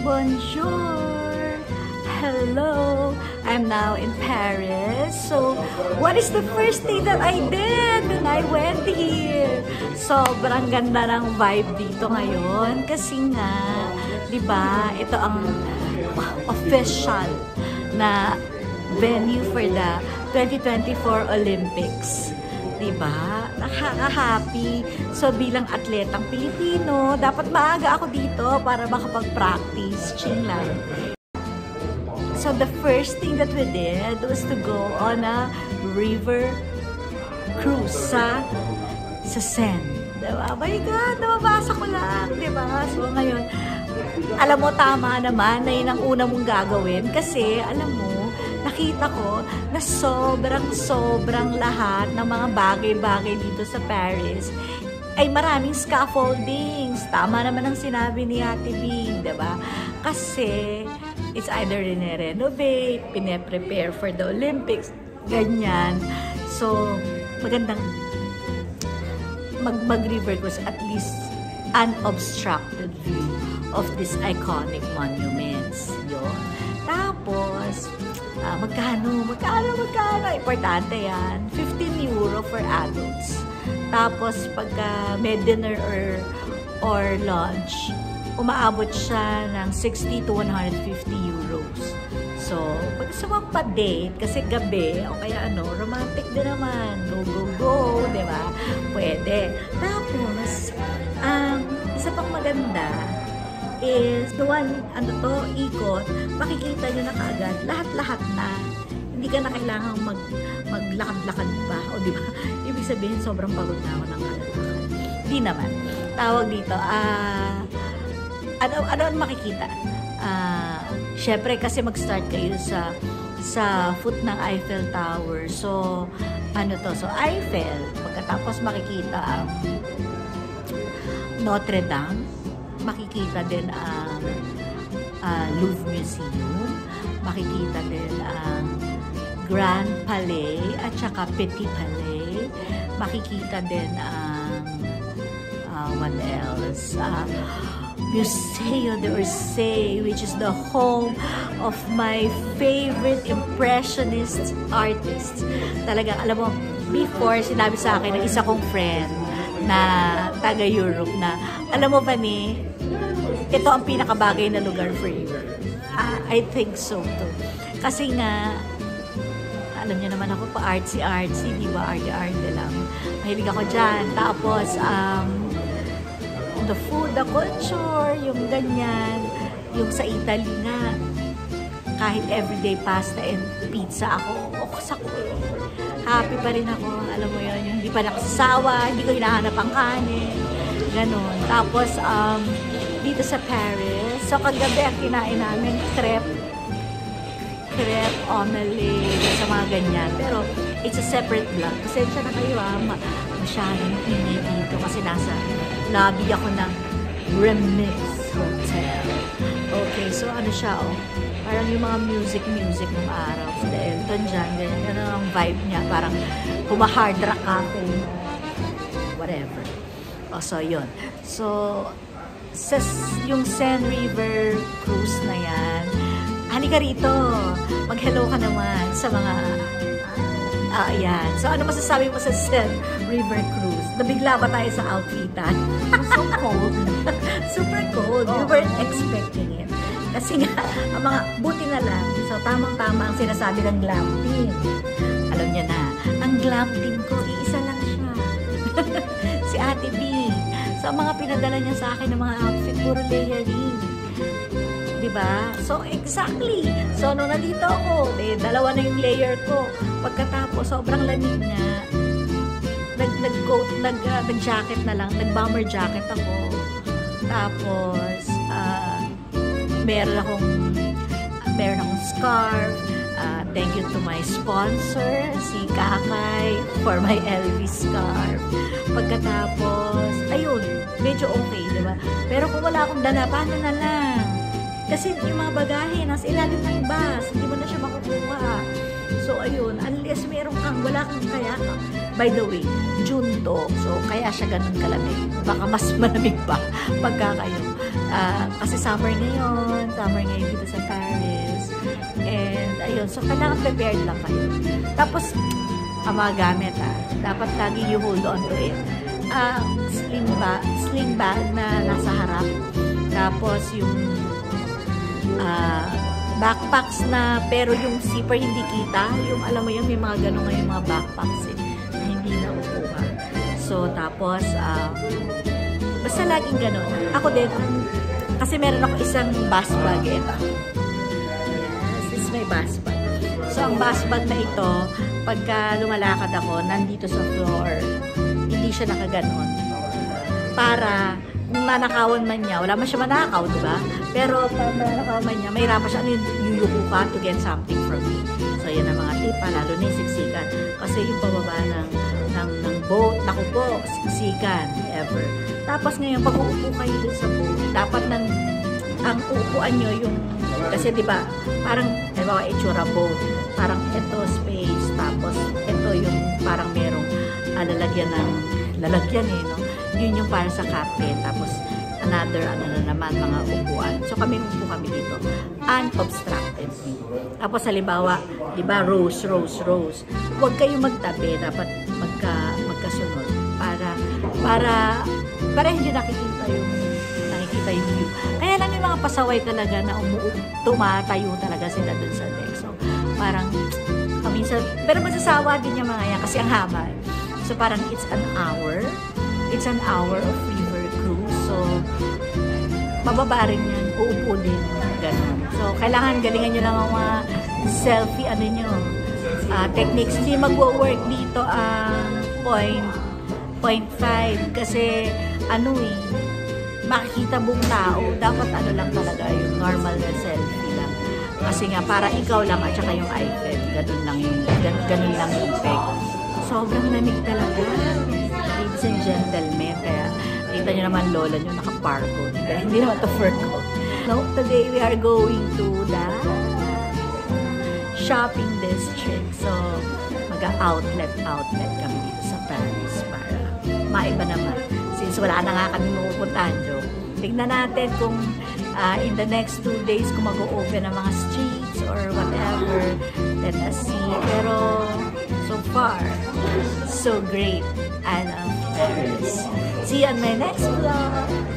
Bonjour! Hello! I'm now in Paris. So, what is the first thing that I did when I went here? Sobrang ganda ng vibe dito ngayon. Kasi nga, di ba, ito ang official na venue for the 2024 Olympics. Diba? Nakaka-happy. So, bilang atletang Pilipino, dapat maaga ako dito para makapag-practice. Ching lang. So, the first thing that we did was to go on a river cruise sa Seine. Diba? Oh my God! Nababasa ko lang. Diba? So, ngayon, alam mo, tama naman na yun ang una mong gagawin kasi, alam mo, nakita ko na sobrang lahat ng mga bagay-bagay dito sa Paris ay maraming scaffoldings. Tama naman ang sinabi ni Ate Bing, diba? Kasi it's either renovate, pine-prepare for the Olympics, ganyan. So, magandang mag-river cruise, at least unobstructed view of these iconic monuments. Yun. Tapos, magkano? Importante yan. 15 euro for adults. Tapos, pagka may dinner or lunch, umaabot siya ng 60 to 150 euros. So, pag sa mga pa-date, kasi gabi, o kaya romantic din naman. Go, di ba? Pwede. Tapos, isa pang maganda, is the one, ikot, makikita nyo na kaagad, lahat-lahat na. Hindi ka na kailangang maglakad-lakad pa. O diba? Ibig sabihin, sobrang pagod na ako ng kalakad. Hindi naman. Tawag dito, ano makikita? Syempre, kasi mag-start kayo sa foot ng Eiffel Tower. So, So, Eiffel, pagkatapos makikita ang Notre Dame, makikita din ang Louvre Museum, makikita din ang Grand Palais at saka Petit Palais, makikita din ang what else? Museo d'Orsay, which is the home of my favorite impressionist artists. Talagang, alam mo, before sinabi sa akin ng isa kong friend na taga-Europe na, alam mo ba ito ang pinakabagay na lugar for you. I think so too. Kasi nga, alam niyo naman ako pa artsy, di ba? Arte lang. Mahilig ako dyan. Tapos, the food, the culture, yung ganyan, yung sa Italy nga, kahit everyday pasta and pizza ako happy pa rin ako. Alam mo yun, yung hindi pa nakasasawa, hindi ko hinahanap ang kanin. Ganon. Tapos, dito sa Paris, so kagabi ang kinain namin, crepe omelette, sa mga ganyan. Pero, it's a separate vlog. Pasensya na kayo masyadong ingay dito kasi nasa lobby ako ng Remix Hotel. Okay, so siya, parang yung mga music ng araw. So, the Elton John, ganyan ang vibe niya. Parang hard rock cafe. Whatever. So, yun. So, yung Seine River Cruise na yan, halika rito. Mag-hello ka naman sa mga ayan. So, ano masasabi mo sa Seine River Cruise? Nabigla ba tayo sa outfitan? So cold. Super cold. We weren't expecting it. Kasi nga, ang mga buti na lang. So, tamang-tama ang sinasabi ng glam team. Alam niya na, ang glam team ko, iisa lang siya. Si Ate B. So, ang mga pinadala niya sa akin ng mga outfit, puro layering. Diba? So, exactly. So, nung nandito ako, dalawa na yung layer ko. Pagkatapos, sobrang lamig nga. Nag-jacket na lang. Nag-bomber jacket ako. Tapos, meron akong scarf. Thank you to my sponsor, si Kakay, for my LV scarf. Pagkatapos, ayun, medyo okay, diba? Pero kung wala akong dala, paano na lang? Kasi yung mga bagahe, nasa ilalim ng bus, hindi mo na siya makukuha. So, ayun, unless wala kang kayak. By the way, June to, so kaya siya ganun kalamig. Baka mas malamig pa pagka kayo Kasi summer ngayon dito sa Paris. And ayun, so kailangan prepared lang kayo. Tapos, ang mga gamit dapat lagi you hold on to it. Sling bag na nasa harap. Tapos yung backpacks na pero yung zipper hindi kita. Yung alam mo yun, may mga ganun nga yung mga backpacks na hindi na upuha. So tapos basta laging ganun. Ako din, kasi meron ako isang bus bag. Ito. Yes, this is my bus bag. So ang bus bag na ito, pagka lumalakad ako, nandito sa floor. Hindi siya nakaganon. Para kung nanakawan man niya, wala man siya manakaw, diba? Pero pag nanakawan man niya, may hirapan siya, yuyuko ka to get something from me. So yan ang mga tip, lalo na yung siksikan. Kasi yung pababa ng boat, naku po, siksikan, ever. Tapos ngayon, pag uupo kayo dun sa boat, dapat ang uupuan nyo yung, kasi diba, parang, diba, itsura boat, parang ito space, tapos ito yung parang merong lalagyan no? Yun yung para sa captain, tapos another, naman, mga upuan. So kami dito, unobstructed. Tapos halimbawa, diba, rows. Huwag kayong magtabi, dapat magkasunod para hindi nakikita yung view. Kaya lang yung mga pasaway talaga na tumatayo talaga sila dun sa deck. So parang minsan, pero masasawa din yung mga yan kasi ang haba. So parang it's an hour of river cruise. So mababa rin yan, uupo din, ganun. So kailangan galingan nyo lang ang mga selfie techniques. Hindi magwo-work dito ang 0.5 kasi makikita buong tao, dapat lang talaga yung normal na selfie lang. Kasi nga, para ikaw lang at saka yung iPad, ganun lang yung peg. Sobrang lamig talaga. Ladies and gentlemen, kaya kita nyo naman lola nyo naka-parko. Hindi naman to fur coat. No, today we are going to the shopping district. So, mag-outlet kami dito sa Paris para maiba naman. Since wala na nga kami mapupuntahan, joke. Tignan natin kung in the next 2 days kung mag-o-open ang mga streets or whatever. Let us see. Pero so far, so great. I love Paris. See you on my next vlog.